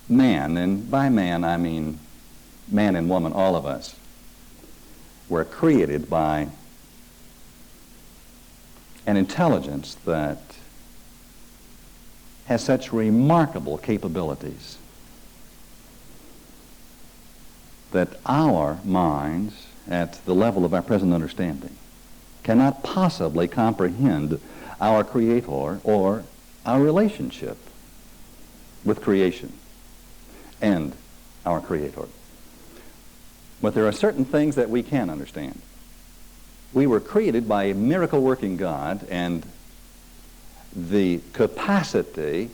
man, and by man I mean man and woman, all of us, were created by an intelligence that has such remarkable capabilities that our minds, at the level of our present understanding, cannot possibly comprehend our Creator or our relationship with creation and our Creator. But there are certain things that we can understand. We were created by a miracle-working God, and the capacity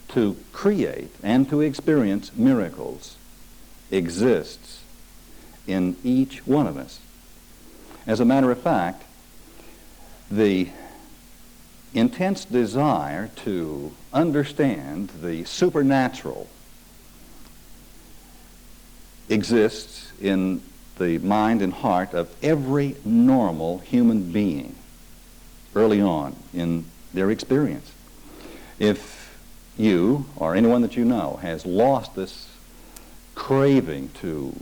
to create and to experience miracles exists in each one of us. As a matter of fact, the intense desire to understand the supernatural exists in the mind and heart of every normal human being early on in their experience. If you or anyone that you know has lost this craving to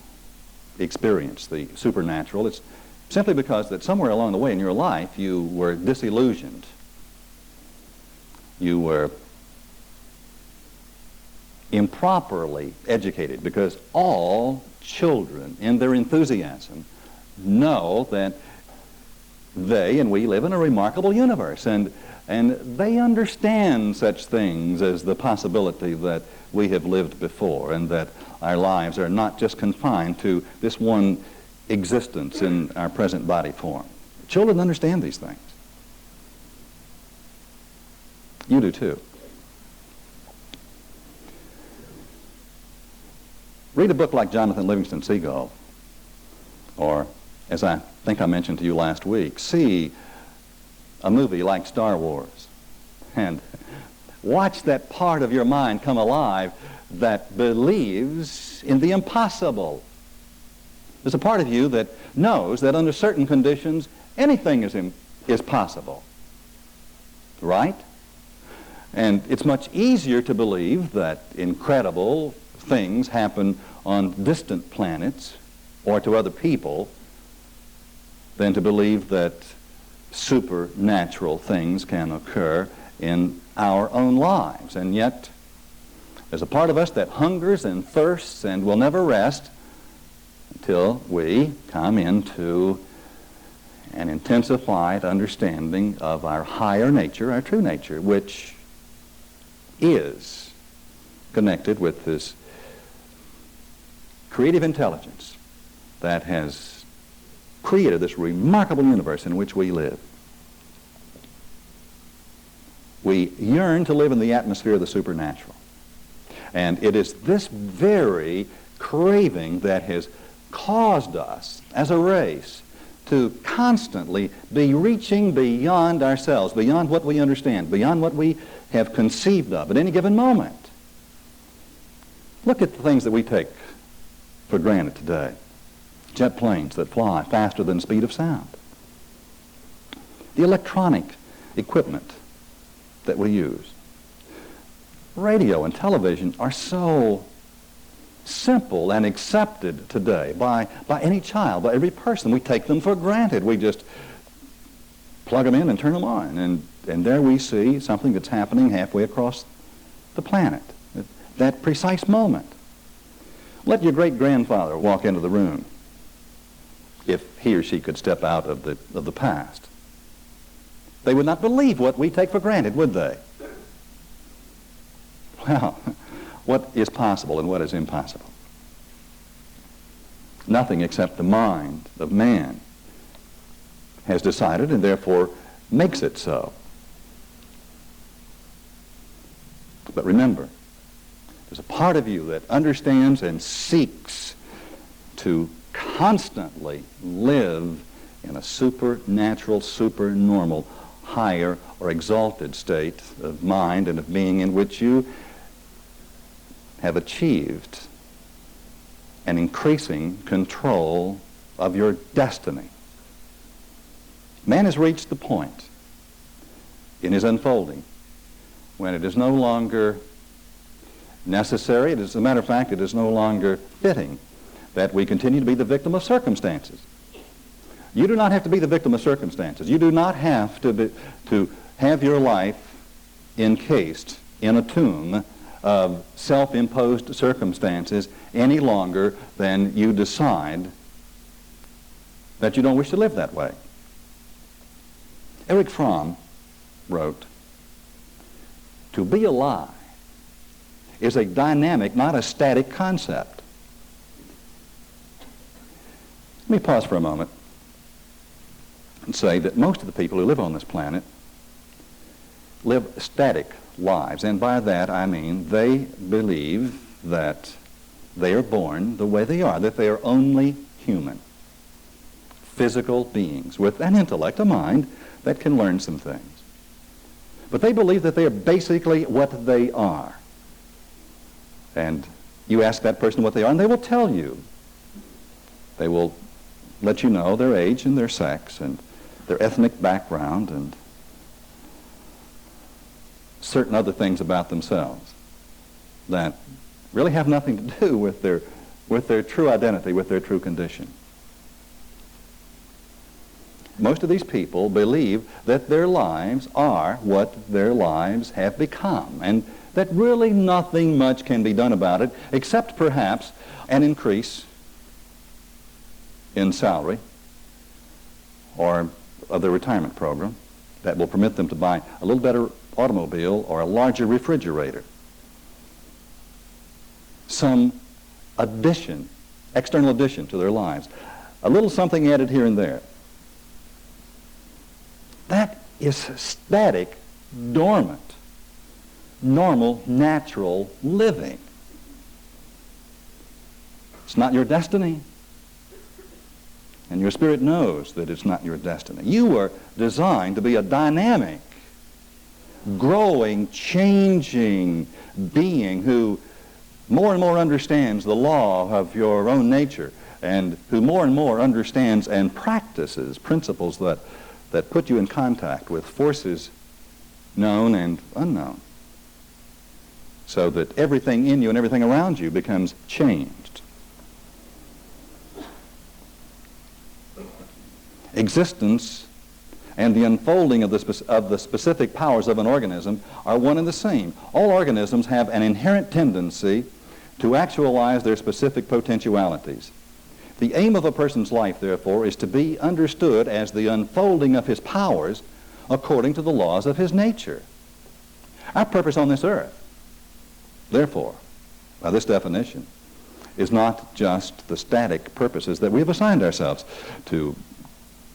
experience the supernatural, it's simply because that somewhere along the way in your life you were disillusioned. You were improperly educated, because all children in their enthusiasm know that they and we live in a remarkable universe, and they understand such things as the possibility that we have lived before and that our lives are not just confined to this one existence in our present body form. Children understand these things. You do too. Read a book like Jonathan Livingston Seagull, or, as I think I mentioned to you last week, see a movie like Star Wars, and watch that part of your mind come alive that believes in the impossible. There's a part of you that knows that under certain conditions anything is possible, right? And it's much easier to believe that incredible things happen on distant planets or to other people than to believe that supernatural things can occur in our own lives. And yet, there's a part of us that hungers and thirsts and will never rest until we come into an intensified understanding of our higher nature, our true nature, which is connected with this creative intelligence that has created this remarkable universe in which we live. We yearn to live in the atmosphere of the supernatural. And it is this very craving that has caused us as a race to constantly be reaching beyond ourselves, beyond what we understand, beyond what we have conceived of at any given moment. Look at the things that we take for granted today. Jet planes that fly faster than the speed of sound. The electronic equipment that we use. Radio and television are so simple and accepted today by any child, by every person. We take them for granted. We just plug them in and turn them on, and there we see something that's happening halfway across the planet at that precise moment. Let your great-grandfather walk into the room, if he or she could step out of the past. They would not believe what we take for granted, would they? Well, what is possible and what is impossible? Nothing except the mind of man has decided and therefore makes it so. But remember, there's a part of you that understands and seeks to constantly live in a supernatural, supernormal, higher or exalted state of mind and of being in which you have achieved an increasing control of your destiny. Man has reached the point in his unfolding when it is no longer necessary. As a matter of fact, it is no longer fitting that we continue to be the victim of circumstances. You do not have to be the victim of circumstances. You do not have to have your life encased in a tomb of self-imposed circumstances any longer than you decide that you don't wish to live that way. Erich Fromm wrote, "To be alive is a dynamic, not a static concept." Let me pause for a moment and say that most of the people who live on this planet live static lives, and by that I mean they believe that they are born the way they are, that they are only human, physical beings with an intellect, a mind that can learn some things. But they believe that they are basically what they are. And you ask that person what they are, and they will tell you. They will let you know their age and their sex and their ethnic background and certain other things about themselves that really have nothing to do with their true identity, with their true condition. Most of these people believe that their lives are what their lives have become, and that really nothing much can be done about it, except perhaps an increase in salary or of the retirement program that will permit them to buy a little better automobile or a larger refrigerator. Some addition, external addition to their lives. A little something added here and there. That is static, dormant, normal, natural living. It's not your destiny. And your spirit knows that it's not your destiny. You were designed to be a dynamic, growing, changing being who more and more understands the law of your own nature and who more and more understands and practices principles that put you in contact with forces known and unknown, so that everything in you and everything around you becomes changed. Existence and the unfolding of the specific powers of an organism are one and the same. All organisms have an inherent tendency to actualize their specific potentialities. The aim of a person's life, therefore, is to be understood as the unfolding of his powers according to the laws of his nature. Our purpose on this earth, therefore, by this definition, is not just the static purposes that we have assigned ourselves to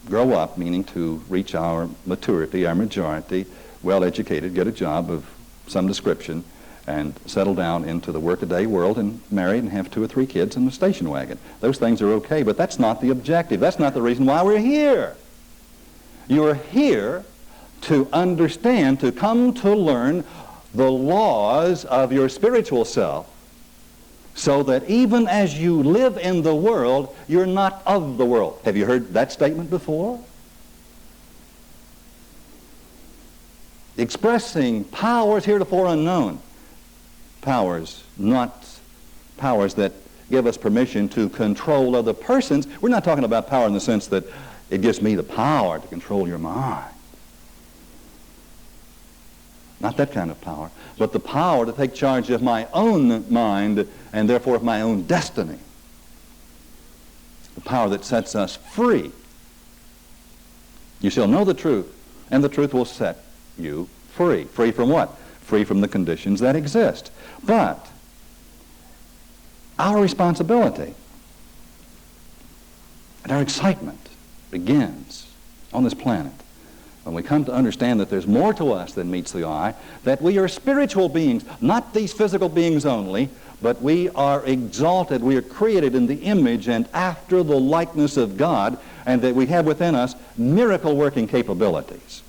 grow up, meaning to reach our maturity, our majority, well-educated, get a job of some description, and settle down into the workaday world and marry and have 2 or 3 kids in the station wagon. Those things are okay, but that's not the objective. That's not the reason why we're here. You're here to understand, to come to learn the laws of your spiritual self, so that even as you live in the world, you're not of the world. Have you heard that statement before? Expressing powers heretofore unknown. Powers, not powers that give us permission to control other persons. We're not talking about power in the sense that it gives me the power to control your mind. Not that kind of power, but the power to take charge of my own mind and therefore of my own destiny. The power that sets us free. You shall know the truth, and the truth will set you free. Free from what? Free from the conditions that exist. But our responsibility and our excitement begins on this planet when we come to understand that there's more to us than meets the eye, that we are spiritual beings, not these physical beings only, but we are exalted, we are created in the image and after the likeness of God, and that we have within us miracle-working capabilities.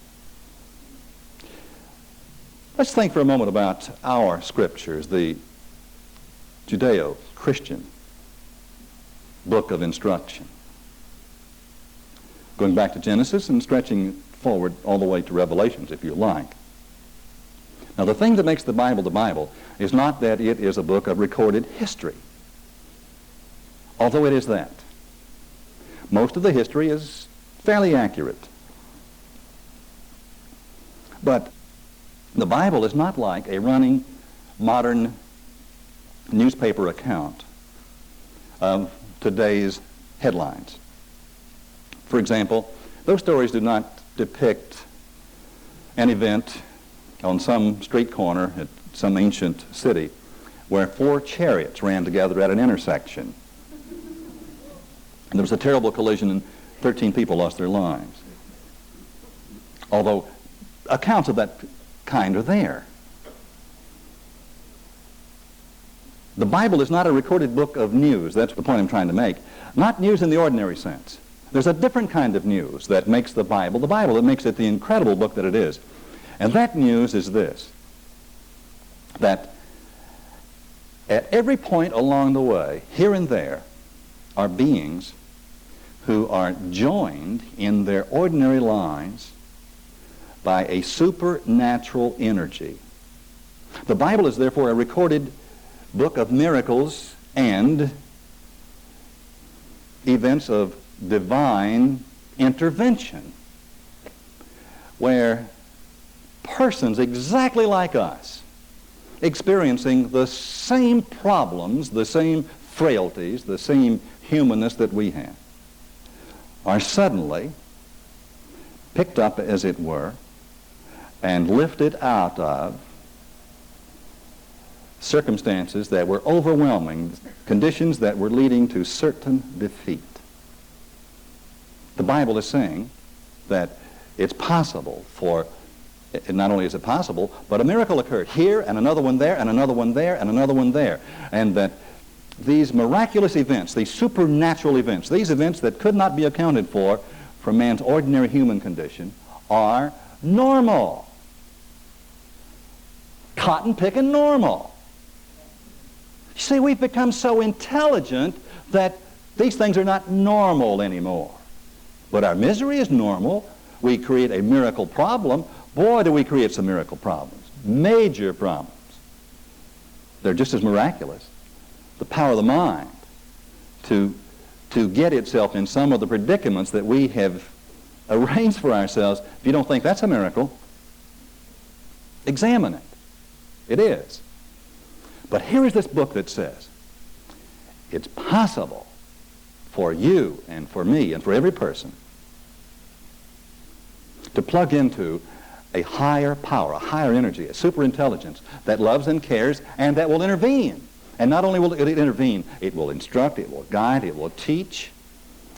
Let's think for a moment about our scriptures, the Judeo-Christian book of instruction. Going back to Genesis and stretching forward all the way to Revelations, if you like. Now, the thing that makes the Bible is not that it is a book of recorded history, although it is that. Most of the history is fairly accurate. But the Bible is not like a running modern newspaper account of today's headlines. For example, those stories do not depict an event on some street corner at some ancient city where 4 chariots ran together at an intersection. And there was a terrible collision and 13 people lost their lives. Although accounts of that kind are there. The Bible is not a recorded book of news. That's the point I'm trying to make. Not news in the ordinary sense. There's a different kind of news that makes the Bible that makes it the incredible book that it is. And that news is this, that at every point along the way, here and there, are beings who are joined in their ordinary lives by a supernatural energy. The Bible is therefore a recorded book of miracles and events of divine intervention, where persons exactly like us, experiencing the same problems, the same frailties, the same humanness that we have, are suddenly picked up, as it were, and lifted out of circumstances that were overwhelming, conditions that were leading to certain defeat. The Bible is saying that it's possible for, not only is it possible, but a miracle occurred here and another one there and another one there and another one there. And that these miraculous events, these supernatural events, these events that could not be accounted for from man's ordinary human condition, are normal. Cotton-picking normal. You see, we've become so intelligent that these things are not normal anymore. But our misery is normal. We create a miracle problem. Boy, do we create some miracle problems. Major problems. They're just as miraculous. The power of the mind to get itself in some of the predicaments that we have arranged for ourselves. If you don't think that's a miracle, examine it. It is. But here is this book that says it's possible for you and for me and for every person to plug into a higher power, a higher energy, a superintelligence that loves and cares and that will intervene. And not only will it intervene, it will instruct, it will guide, it will teach,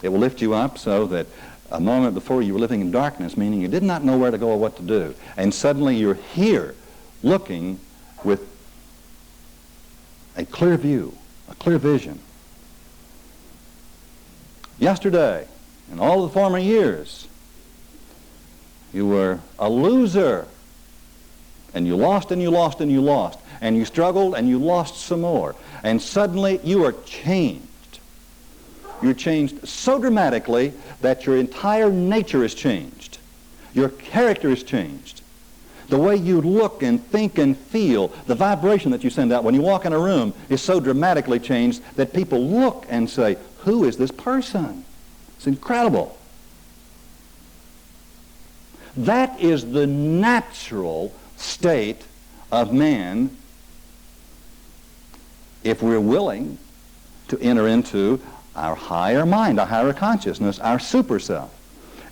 it will lift you up so that a moment before you were living in darkness, meaning you did not know where to go or what to do, and suddenly you're here looking with a clear view, a clear vision. Yesterday, in all the former years, you were a loser, and you lost and you lost and you lost, and you struggled and you lost some more, and suddenly you are changed. You're changed so dramatically that your entire nature is changed. Your character is changed. The way you look and think and feel, the vibration that you send out when you walk in a room is so dramatically changed that people look and say, who is this person? It's incredible. That is the natural state of man if we're willing to enter into our higher mind, our higher consciousness, our super self.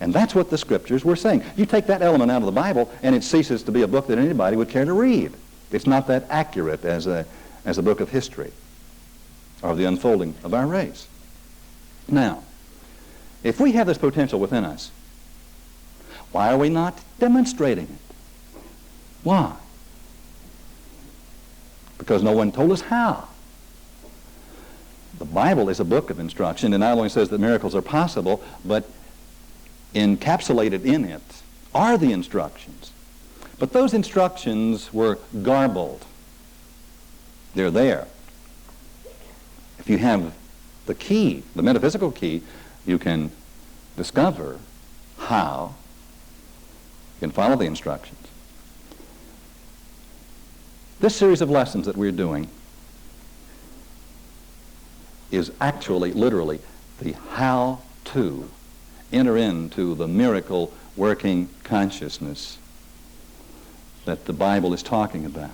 And that's what the scriptures were saying. You take that element out of the Bible and it ceases to be a book that anybody would care to read. It's not that accurate as a book of history or the unfolding of our race. Now, if we have this potential within us, why are we not demonstrating it? Why? Because no one told us how. The Bible is a book of instruction, and not only says that miracles are possible, but encapsulated in it are the instructions. But those instructions were garbled. They're there. If you have the key, the metaphysical key, you can discover how you can follow the instructions. This series of lessons that we're doing is actually, literally, the how to enter into the miracle working consciousness that the Bible is talking about.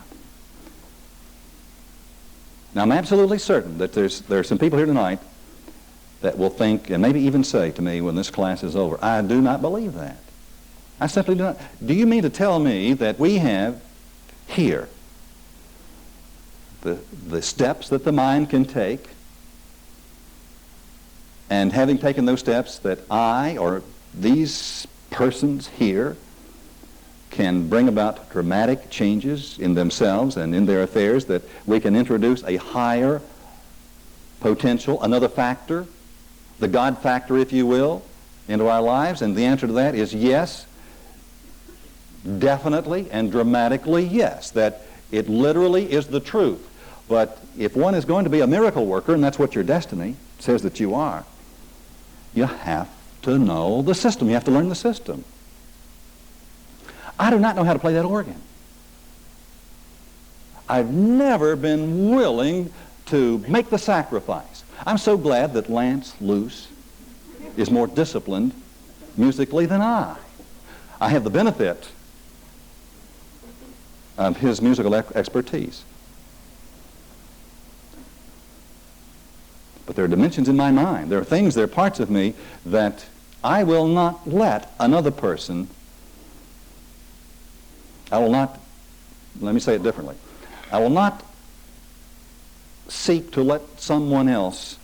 Now, I'm absolutely certain that there are some people here tonight that will think, and maybe even say to me when this class is over, I do not believe that. I simply do not. Do you mean to tell me that we have here the steps that the mind can take, and having taken those steps, that I or these persons here can bring about dramatic changes in themselves and in their affairs, that we can introduce a higher potential, another factor, the God factor, if you will, into our lives? And the answer to that is yes, definitely and dramatically yes, that it literally is the truth. But if one is going to be a miracle worker, and that's what your destiny says that you are, you have to know the system. You have to learn the system. I do not know how to play that organ. I've never been willing to make the sacrifice. I'm so glad that Lance Luce is more disciplined musically than I. I have the benefit of his musical expertise. But there are dimensions in my mind. There are things, there are parts of me that I will not let another person, let me say it differently. I will not seek to let someone else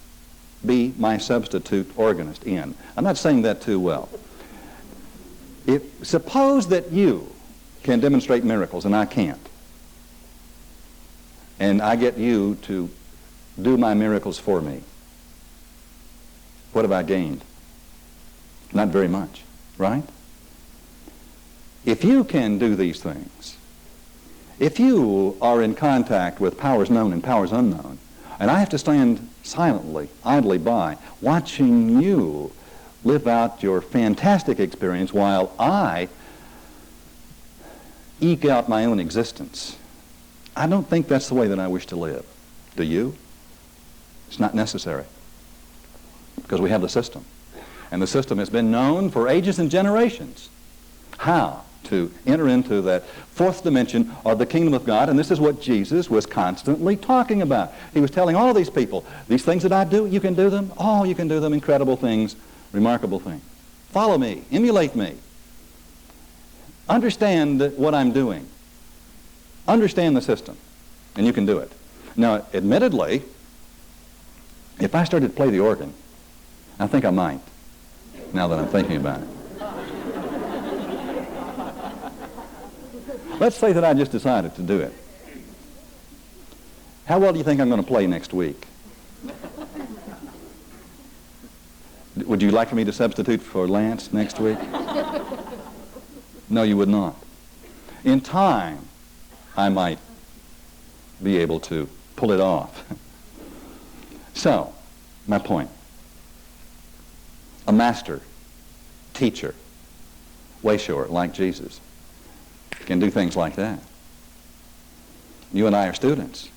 be my substitute organist in. I'm not saying that too well. Suppose that you can demonstrate miracles and I can't, and I get you to do my miracles for me. What have I gained? Not very much, right? If you can do these things, if you are in contact with powers known and powers unknown, and I have to stand silently, idly by, watching you live out your fantastic experience while I eke out my own existence, I don't think that's the way that I wish to live. Do you? It's not necessary, because we have the system. And the system has been known for ages and generations. How to enter into that fourth dimension of the kingdom of God, and this is what Jesus was constantly talking about. He was telling all of these people, these things that I do, you can do them. Oh, you can do them. Incredible things, remarkable things. Follow me, emulate me. Understand what I'm doing. Understand the system, and you can do it. Now, admittedly, if I started to play the organ, I think I might, now that I'm thinking about it. Let's say that I just decided to do it. How well do you think I'm going to play next week? Would you like for me to substitute for Lance next week? No, you would not. In time, I might be able to pull it off. So, my point. A master, teacher, way shower like Jesus can do things like that. You and I are students,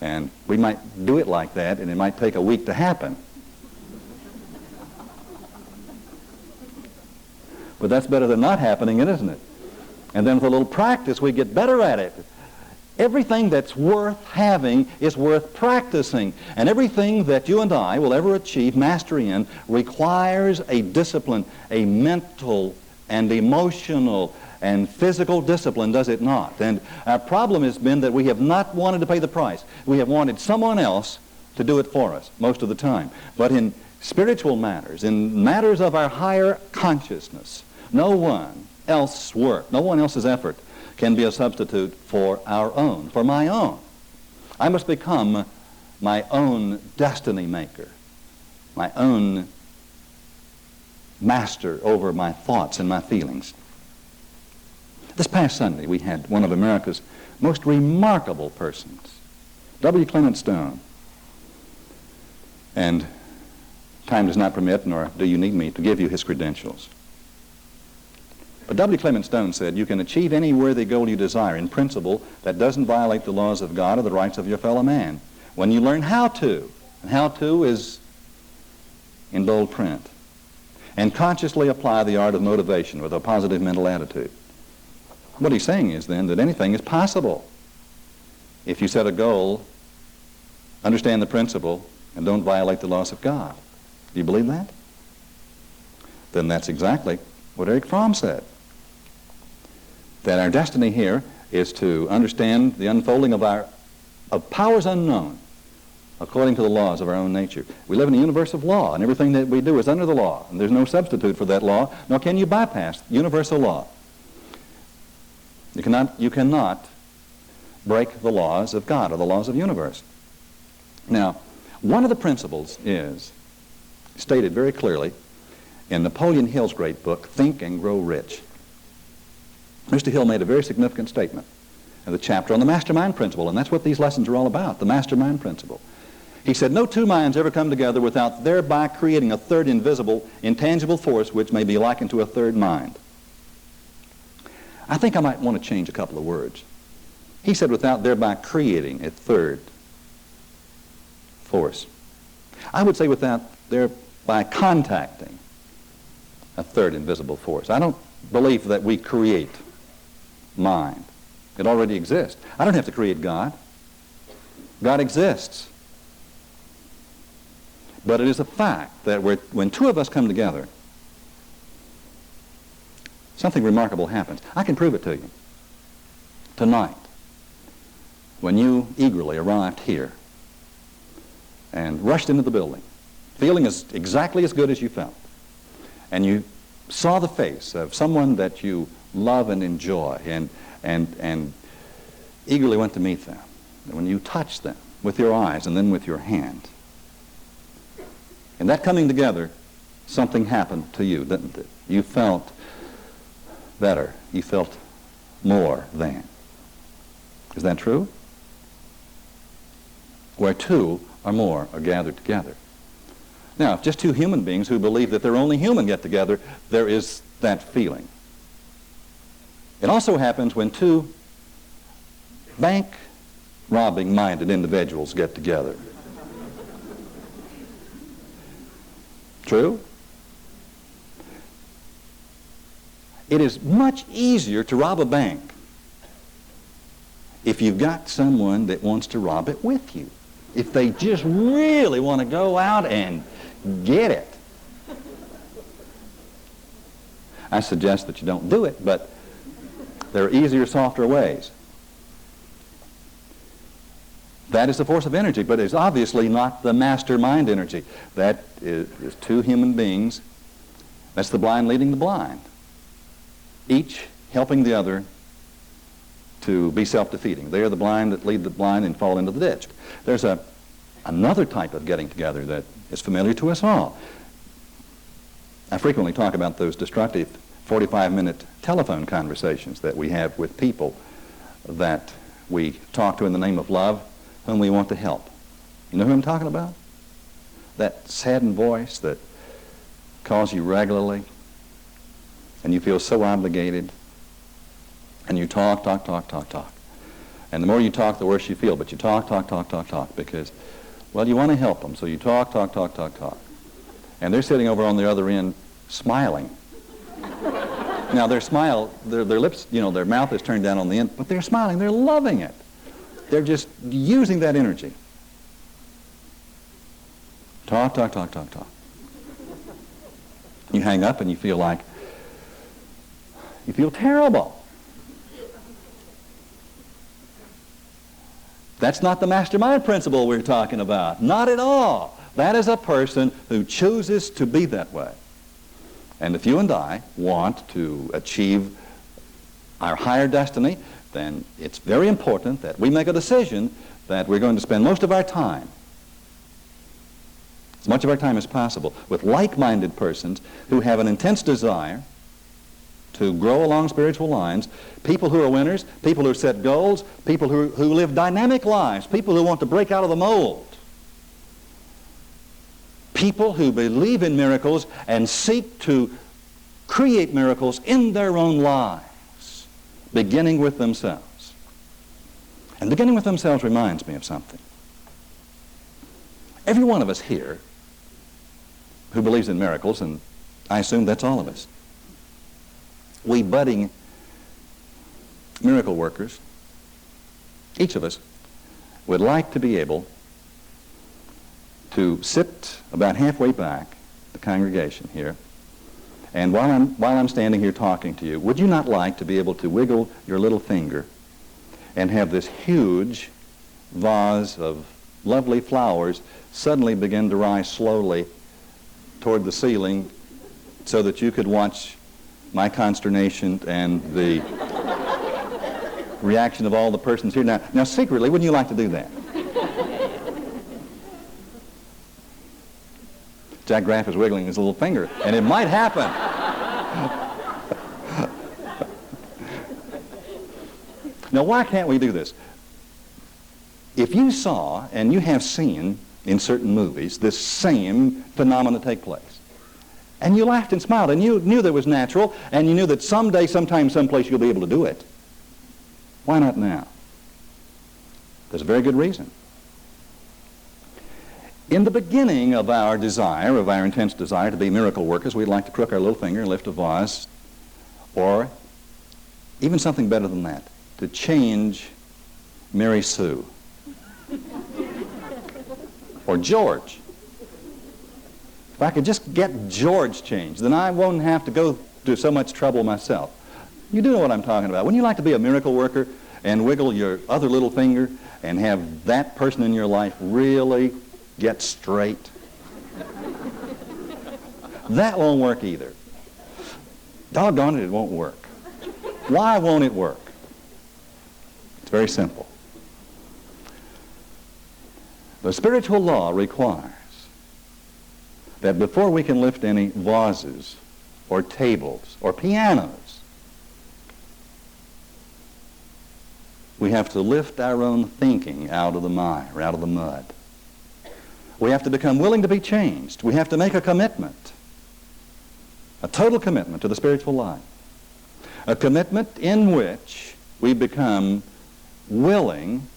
and we might do it like that, and it might take a week to happen. But that's better than not happening, isn't it? And then with a little practice, we get better at it. Everything that's worth having is worth practicing. And everything that you and I will ever achieve mastery in requires a discipline, a mental and emotional and physical discipline, does it not? And our problem has been that we have not wanted to pay the price. We have wanted someone else to do it for us most of the time. But in spiritual matters, in matters of our higher consciousness, no one else's work, no one else's effort can be a substitute for our own, for my own. I must become my own destiny maker, my own master over my thoughts and my feelings. This past Sunday, we had one of America's most remarkable persons, W. Clement Stone. And time does not permit, nor do you need me, to give you his credentials. But W. Clement Stone said, you can achieve any worthy goal you desire in principle that doesn't violate the laws of God or the rights of your fellow man. When you learn how to, and how to is in bold print, and consciously apply the art of motivation with a positive mental attitude. What he's saying is then that anything is possible if you set a goal, understand the principle, and don't violate the laws of God. Do you believe that? Then that's exactly what Erich Fromm said. That our destiny here is to understand the unfolding of powers unknown according to the laws of our own nature. We live in a universe of law, and everything that we do is under the law, and there's no substitute for that law, nor can you bypass universal law. You cannot break the laws of God or the laws of the universe. Now, one of the principles is stated very clearly in Napoleon Hill's great book, Think and Grow Rich. Mr. Hill made a very significant statement in the chapter on the mastermind principle, and that's what these lessons are all about, the mastermind principle. He said, no two minds ever come together without thereby creating a third invisible, intangible force which may be likened to a third mind. I think I might want to change a couple of words. He said, without thereby creating a third force. I would say without thereby contacting a third invisible force. I don't believe that we create mind. It already exists. I don't have to create God. God exists. But it is a fact that when two of us come together, something remarkable happens. I can prove it to you. Tonight, when you eagerly arrived here and rushed into the building, feeling exactly as good as you felt, and you saw the face of someone that you love and enjoy and eagerly went to meet them, and when you touched them with your eyes and then with your hand, and that coming together, something happened to you, didn't it? You felt better. You felt more than. Is that true? Where two or more are gathered together. Now, if just two human beings who believe that they're only human get together, there is that feeling. It also happens when two bank robbing minded individuals get together. True? It is much easier to rob a bank if you've got someone that wants to rob it with you. If they just really want to go out and get it. I suggest that you don't do it, but there are easier, softer ways. That is the force of energy, but it's obviously not the mastermind energy. That is two human beings. That's the blind leading the blind. Each helping the other to be self-defeating. They are the blind that lead the blind and fall into the ditch. There's another type of getting together that is familiar to us all. I frequently talk about those destructive 45-minute telephone conversations that we have with people that we talk to in the name of love, whom we want to help. You know who I'm talking about? That saddened voice that calls you regularly, and you feel so obligated, and you talk. And the more you talk, the worse you feel, but you talk, because, well, you want to help them, so you talk. And they're sitting over on the other end smiling. Now, their lips, their mouth is turned down on the end, but they're smiling, they're loving it. They're just using that energy. Talk. You hang up and you feel terrible. That's not the mastermind principle we're talking about. Not at all. That is a person who chooses to be that way. And if you and I want to achieve our higher destiny, then it's very important that we make a decision that we're going to spend most of our time, as much of our time as possible, with like-minded persons who have an intense desire to grow along spiritual lines, people who are winners, people who set goals, people who live dynamic lives, people who want to break out of the mold, people who believe in miracles and seek to create miracles in their own lives, beginning with themselves. And beginning with themselves reminds me of something. Every one of us here who believes in miracles, and I assume that's all of us, we budding miracle workers, each of us would like to be able to sit about halfway back the congregation here, and while I'm standing here talking to you, would you not like to be able to wiggle your little finger and have this huge vase of lovely flowers suddenly begin to rise slowly toward the ceiling so that you could watch my consternation and the reaction of all the persons here? Now secretly, wouldn't you like to do that? Jack Graff is wiggling his little finger, and it might happen. Now, why can't we do this? If you saw, and you have seen in certain movies, this same phenomenon take place, and you laughed and smiled, and you knew that it was natural, and you knew that someday, sometime, someplace you'll be able to do it, why not now? There's a very good reason. In the beginning of our desire, of our intense desire to be miracle workers, we'd like to crook our little finger and lift a vase, or even something better than that, to change Mary Sue or George. If I could just get George changed, then I won't have to go through so much trouble myself. You do know what I'm talking about. Wouldn't you like to be a miracle worker and wiggle your other little finger and have that person in your life really get straight? That won't work either. Doggone it, it won't work. Why won't it work? It's very simple. The spiritual law requires that before we can lift any vases or tables or pianos, we have to lift our own thinking out of the mire, out of the mud. We have to become willing to be changed. We have to make a commitment, a total commitment to the spiritual life, a commitment in which we become willing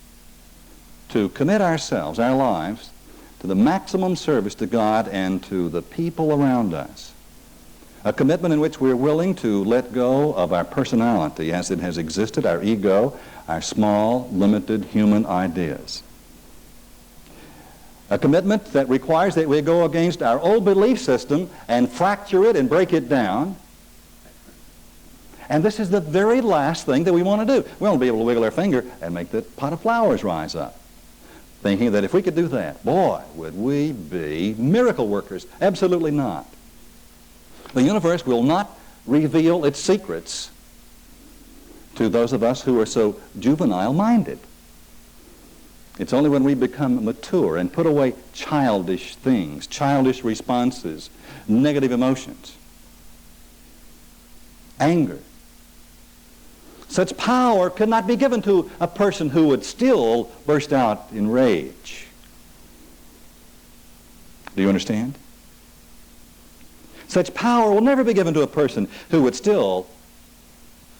to commit ourselves, our lives, to the maximum service to God and to the people around us. A commitment in which we're willing to let go of our personality as it has existed, our ego, our small, limited human ideas. A commitment that requires that we go against our old belief system and fracture it and break it down. And this is the very last thing that we want to do. We want to be able to wiggle our finger and make the pot of flowers rise up, thinking that if we could do that, boy, would we be miracle workers. Absolutely not. The universe will not reveal its secrets to those of us who are so juvenile-minded. It's only when we become mature and put away childish things, childish responses, negative emotions, anger. Such power could not be given to a person who would still burst out in rage. Do you understand? Such power will never be given to a person who would still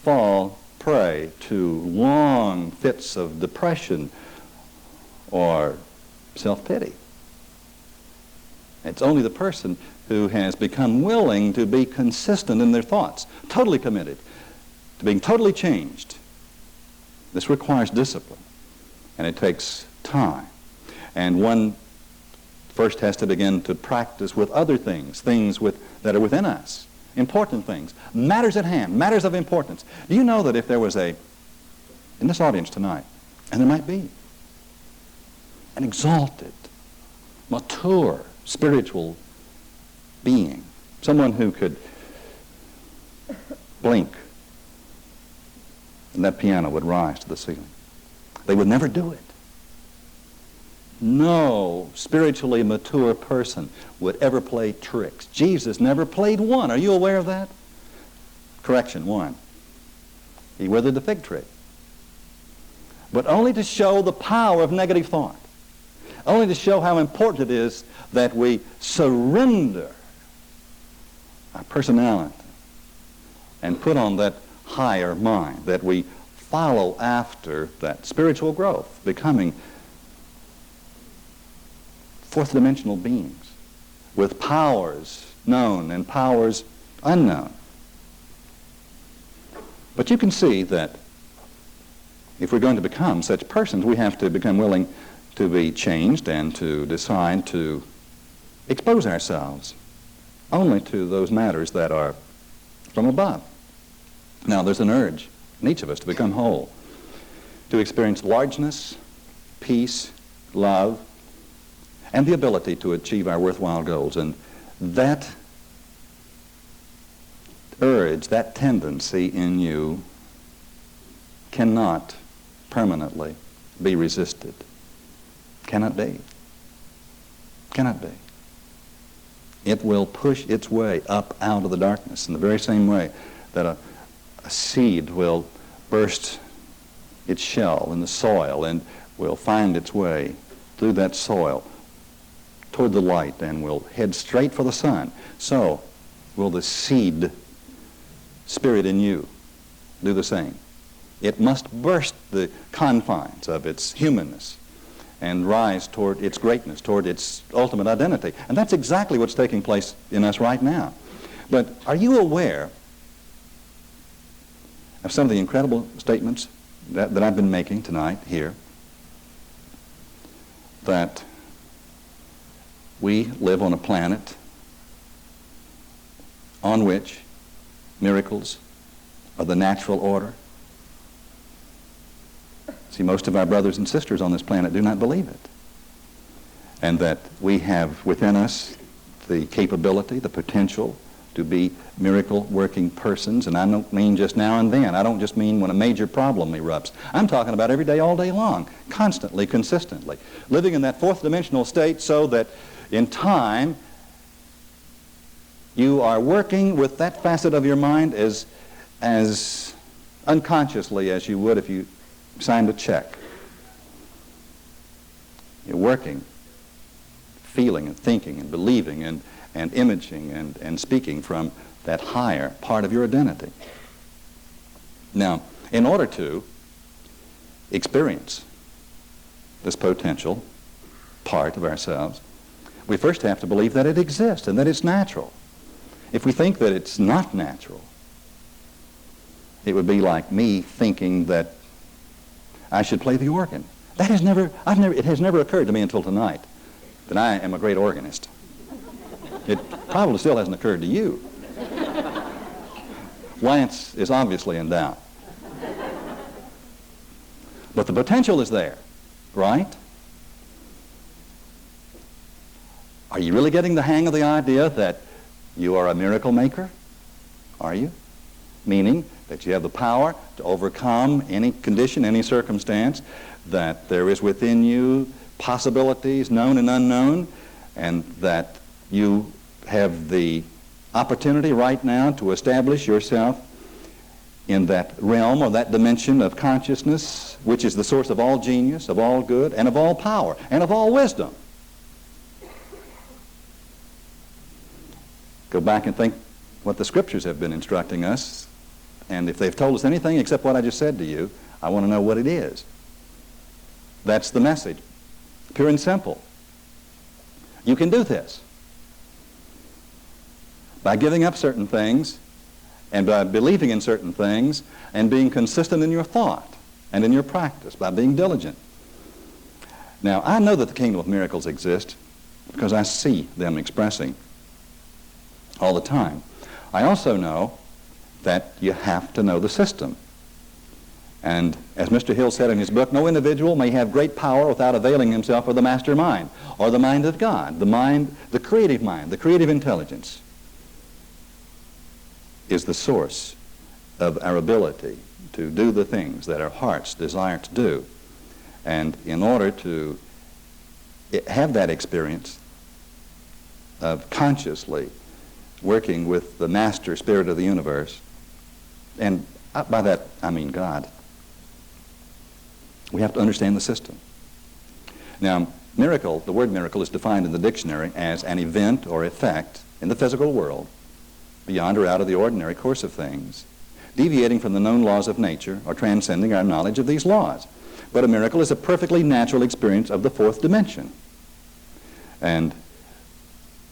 fall prey to long fits of depression or self-pity. It's only the person who has become willing to be consistent in their thoughts, totally committed to being totally changed. This requires discipline, and it takes time. And one first has to begin to practice with other things, that are within us, important things, matters at hand, matters of importance. Do you know that if there was in this audience tonight, and there might be, an exalted, mature, spiritual being, someone who could blink and that piano would rise to the ceiling, they would never do it. No spiritually mature person would ever play tricks. Jesus never played one. Are you aware of that? Correction, one. He withered the fig tree. But only to show the power of negative thought. Only to show how important it is that we surrender our personality and put on that higher mind, that we follow after that spiritual growth, becoming fourth dimensional beings with powers known and powers unknown. But you can see that if we're going to become such persons, we have to become willing to be changed and to decide to expose ourselves only to those matters that are from above. Now, there's an urge in each of us to become whole, to experience largeness, peace, love, and the ability to achieve our worthwhile goals. And that urge, that tendency in you cannot permanently be resisted. Cannot be. Cannot be. It will push its way up out of the darkness in the very same way that a seed will burst its shell in the soil and will find its way through that soil toward the light and will head straight for the sun. So will the seed spirit in you do the same. It must burst the confines of its humanness and rise toward its greatness, toward its ultimate identity. And that's exactly what's taking place in us right now. But are you aware of some of the incredible statements that I've been making tonight here? That we live on a planet on which miracles are the natural order. See, most of our brothers and sisters on this planet do not believe it. And that we have within us the capability, the potential to be miracle-working persons. And I don't mean just now and then. I don't just mean when a major problem erupts. I'm talking about every day, all day long, constantly, consistently. Living in that fourth dimensional state so that in time you are working with that facet of your mind as unconsciously as you would if you signed a check. You're working, feeling and thinking and believing and imaging and speaking from that higher part of your identity. Now, in order to experience this potential part of ourselves, we first have to believe that it exists and that it's natural. If we think that it's not natural, it would be like me thinking that I should play the organ. It has never occurred to me until tonight that I am a great organist. It probably still hasn't occurred to you. Lance is obviously in doubt. But the potential is there, right? Are you really getting the hang of the idea that you are a miracle maker? Are you? Meaning that you have the power to overcome any condition, any circumstance, that there is within you possibilities known and unknown, and that you have the opportunity right now to establish yourself in that realm or that dimension of consciousness, which is the source of all genius, of all good, and of all power, and of all wisdom. Go back and think what the Scriptures have been instructing us, and if they've told us anything except what I just said to you, I want to know what it is. That's the message. Pure and simple. You can do this by giving up certain things and by believing in certain things and being consistent in your thought and in your practice, by being diligent. Now, I know that the kingdom of miracles exists because I see them expressing all the time. I also know that you have to know the system. And as Mr. Hill said in his book, no individual may have great power without availing himself of the master mind, or the mind of God, the creative mind, the creative intelligence is the source of our ability to do the things that our hearts desire to do. And in order to have that experience of consciously working with the master spirit of the universe, and by that I mean God, we have to understand the system. Now, miracle, the word miracle is defined in the dictionary as an event or effect in the physical world beyond or out of the ordinary course of things, deviating from the known laws of nature or transcending our knowledge of these laws. But a miracle is a perfectly natural experience of the fourth dimension. And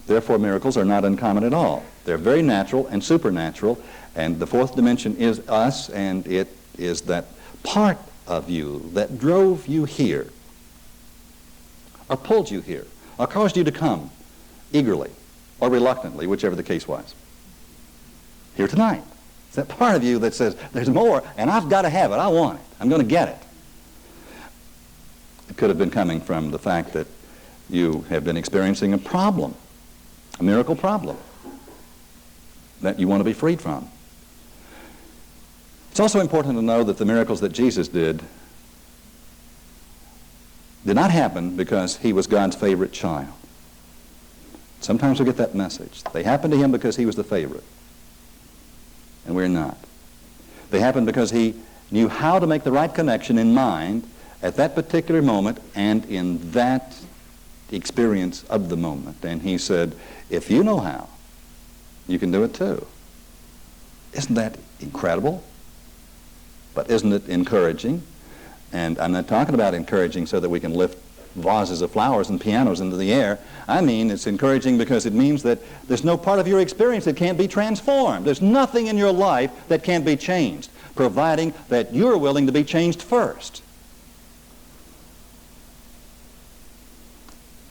therefore, miracles are not uncommon at all. They're very natural and supernatural, and the fourth dimension is us, and it is that part of you that drove you here, or pulled you here, or caused you to come eagerly or reluctantly, whichever the case was, here tonight. It's that part of you that says, there's more, and I've got to have it. I want it. I'm going to get it. It could have been coming from the fact that you have been experiencing a problem, a miracle problem that you want to be freed from. It's also important to know that the miracles that Jesus did not happen because he was God's favorite child. Sometimes we get that message. They happened to him because he was the favorite, and we're not. They happened because he knew how to make the right connection in mind at that particular moment and in that experience of the moment. And he said, if you know how, you can do it too. Isn't that incredible? But isn't it encouraging? And I'm not talking about encouraging so that we can lift vases of flowers and pianos into the air. I mean, it's encouraging because it means that there's no part of your experience that can't be transformed. There's nothing in your life that can't be changed, providing that you're willing to be changed first.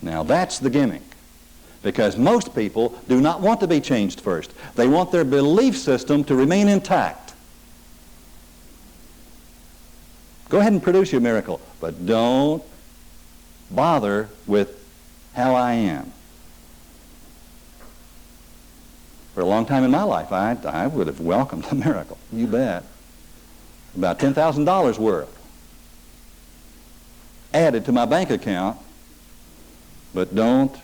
Now that's the gimmick, because most people do not want to be changed first. They want their belief system to remain intact. Go ahead and produce your miracle, but don't bother with how I am. For a long time in my life, I would have welcomed a miracle. You bet. About $10,000 worth added to my bank account, but don't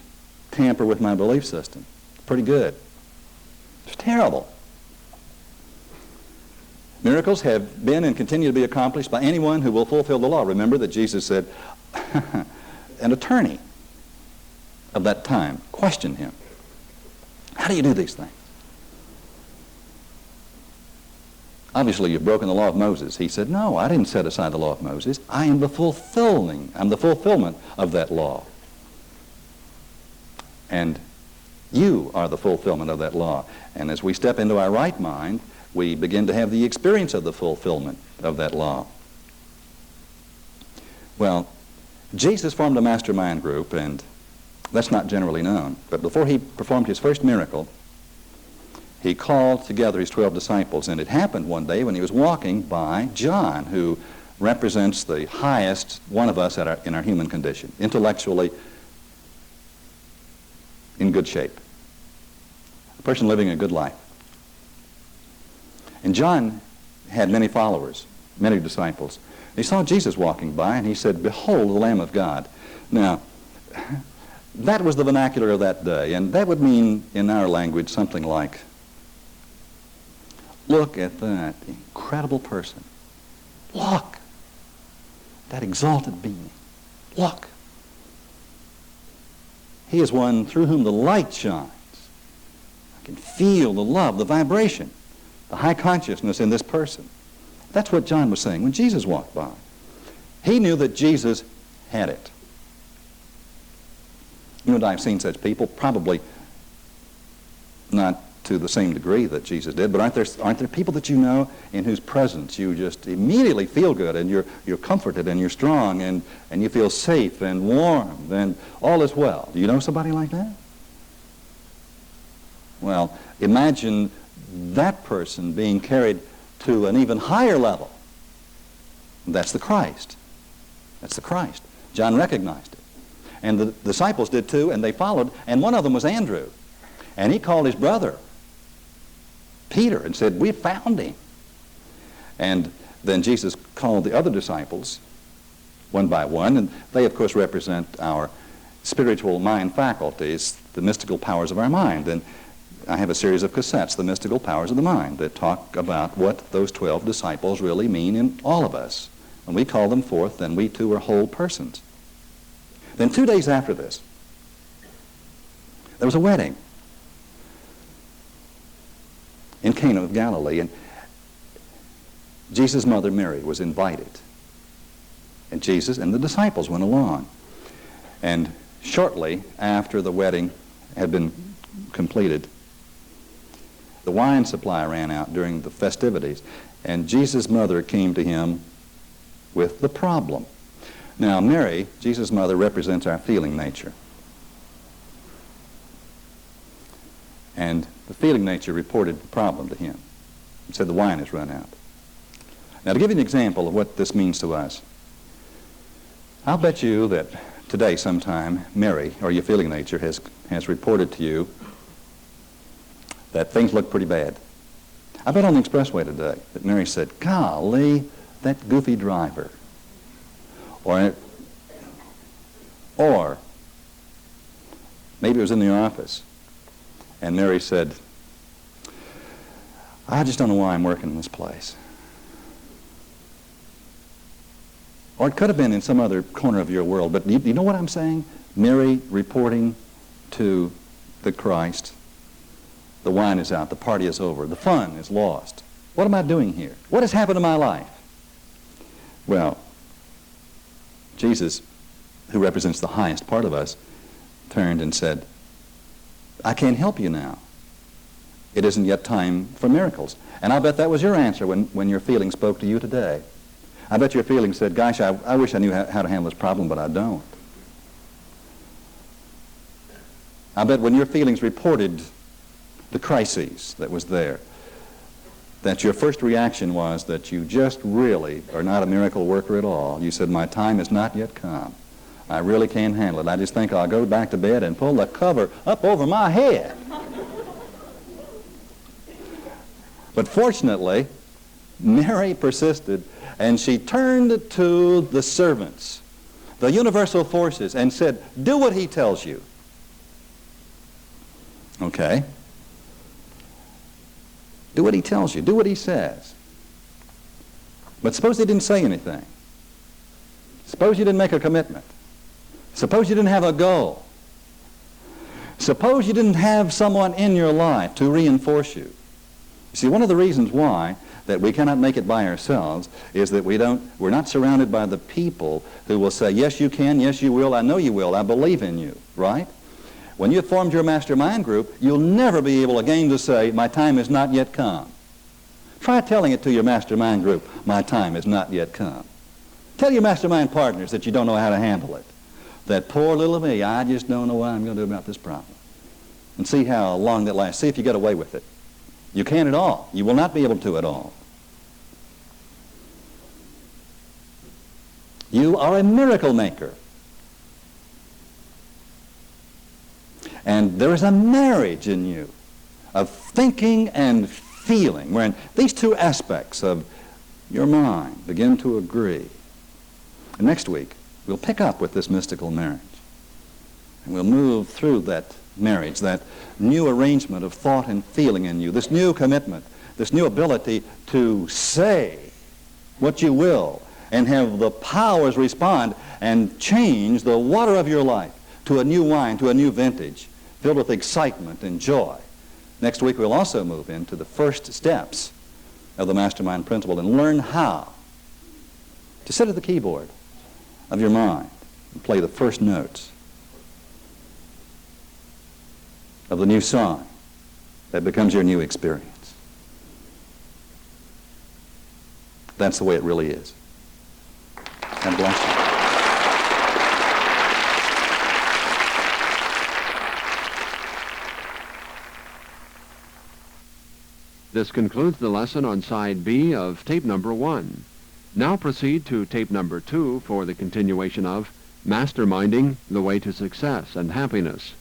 tamper with my belief system. Pretty good. It's terrible. Miracles have been and continue to be accomplished by anyone who will fulfill the law. Remember that Jesus said, an attorney of that time questioned him. How do you do these things? Obviously, you've broken the law of Moses. He said, no, I didn't set aside the law of Moses. I'm the fulfillment of that law. And you are the fulfillment of that law. And as we step into our right mind, we begin to have the experience of the fulfillment of that law. Well, Jesus formed a mastermind group, and that's not generally known. But before he performed his first miracle, he called together his 12 disciples, and it happened one day when he was walking by John, who represents the highest one of us in our human condition, intellectually in good shape, a person living a good life. And John had many followers, many disciples. He saw Jesus walking by, and he said, behold the Lamb of God. Now, that was the vernacular of that day, and that would mean in our language something like, look at that incredible person. Look, that exalted being. Look. He is one through whom the light shines. I can feel the love, the vibration, the high consciousness in this person. That's what John was saying when Jesus walked by. He knew that Jesus had it. You and I have seen such people, probably not to the same degree that Jesus did, but aren't there people that you know in whose presence you just immediately feel good, and you're comforted and you're strong and you feel safe and warm and all is well? Do you know somebody like that? Well, imagine that person being carried to an even higher level. That's the Christ. That's the Christ. John recognized it. And the disciples did too, and they followed, and one of them was Andrew. And he called his brother, Peter, and said, we found him. And then Jesus called the other disciples one by one, and they of course represent our spiritual mind faculties, the mystical powers of our mind. And I have a series of cassettes, The Mystical Powers of the Mind, that talk about what those 12 disciples really mean in all of us. When we call them forth, then we too are whole persons. Then 2 days after this, there was a wedding. in Cana of Galilee, and Jesus' mother Mary was invited. And Jesus and the disciples went along. And shortly after the wedding had been completed, the wine supply ran out during the festivities, and Jesus' mother came to him with the problem. Now, Mary, Jesus' mother, represents our feeling nature. And the feeling nature reported the problem to him. It said the wine has run out. Now, to give you an example of what this means to us, I'll bet you that today sometime Mary, or your feeling nature, has reported to you that things look pretty bad. I bet on the expressway today that Mary said, golly, that goofy driver. Or maybe it was in the office, and Mary said, I just don't know why I'm working in this place. Or it could have been in some other corner of your world, but do you know what I'm saying? Mary reporting to the Christ, the wine is out, the party is over, the fun is lost. What am I doing here? What has happened to my life? Well, Jesus, who represents the highest part of us, turned and said, I can't help you now. It isn't yet time for miracles. And I bet that was your answer when your feelings spoke to you today. I bet your feelings said, gosh, I wish I knew how to handle this problem, but I don't. I bet when your feelings reported the crises that was there, that your first reaction was that you just really are not a miracle worker at all. You said, my time has not yet come. I really can't handle it. I just think I'll go back to bed and pull the cover up over my head. But fortunately, Mary persisted, and she turned to the servants, the universal forces, and said, do what he tells you. Okay. Do what he tells you. Do what he says. But suppose he didn't say anything. Suppose you didn't make a commitment. Suppose you didn't have a goal. Suppose you didn't have someone in your life to reinforce you. You see, one of the reasons why that we cannot make it by ourselves is that we're not surrounded by the people who will say, yes, you can, yes, you will, I know you will, I believe in you, right? When you've formed your mastermind group, you'll never be able again to say, my time has not yet come. Try telling it to your mastermind group, my time has not yet come. Tell your mastermind partners that you don't know how to handle it. That poor little me, I just don't know what I'm going to do about this problem. And see how long that lasts. See if you get away with it. You can't at all. You will not be able to at all. You are a miracle maker. And there is a marriage in you of thinking and feeling, wherein these two aspects of your mind begin to agree. And next week, we'll pick up with this mystical marriage. And we'll move through that marriage, that new arrangement of thought and feeling in you, this new commitment, this new ability to say what you will and have the powers respond and change the water of your life to a new wine, to a new vintage, filled with excitement and joy. Next week, we'll also move into the first steps of the mastermind principle and learn how to sit at the keyboard of your mind and play the first notes of the new song that becomes your new experience. That's the way it really is. God bless you. This concludes the lesson on side B of tape number 1. Now proceed to tape number 2 for the continuation of Masterminding the Way to Success and Happiness.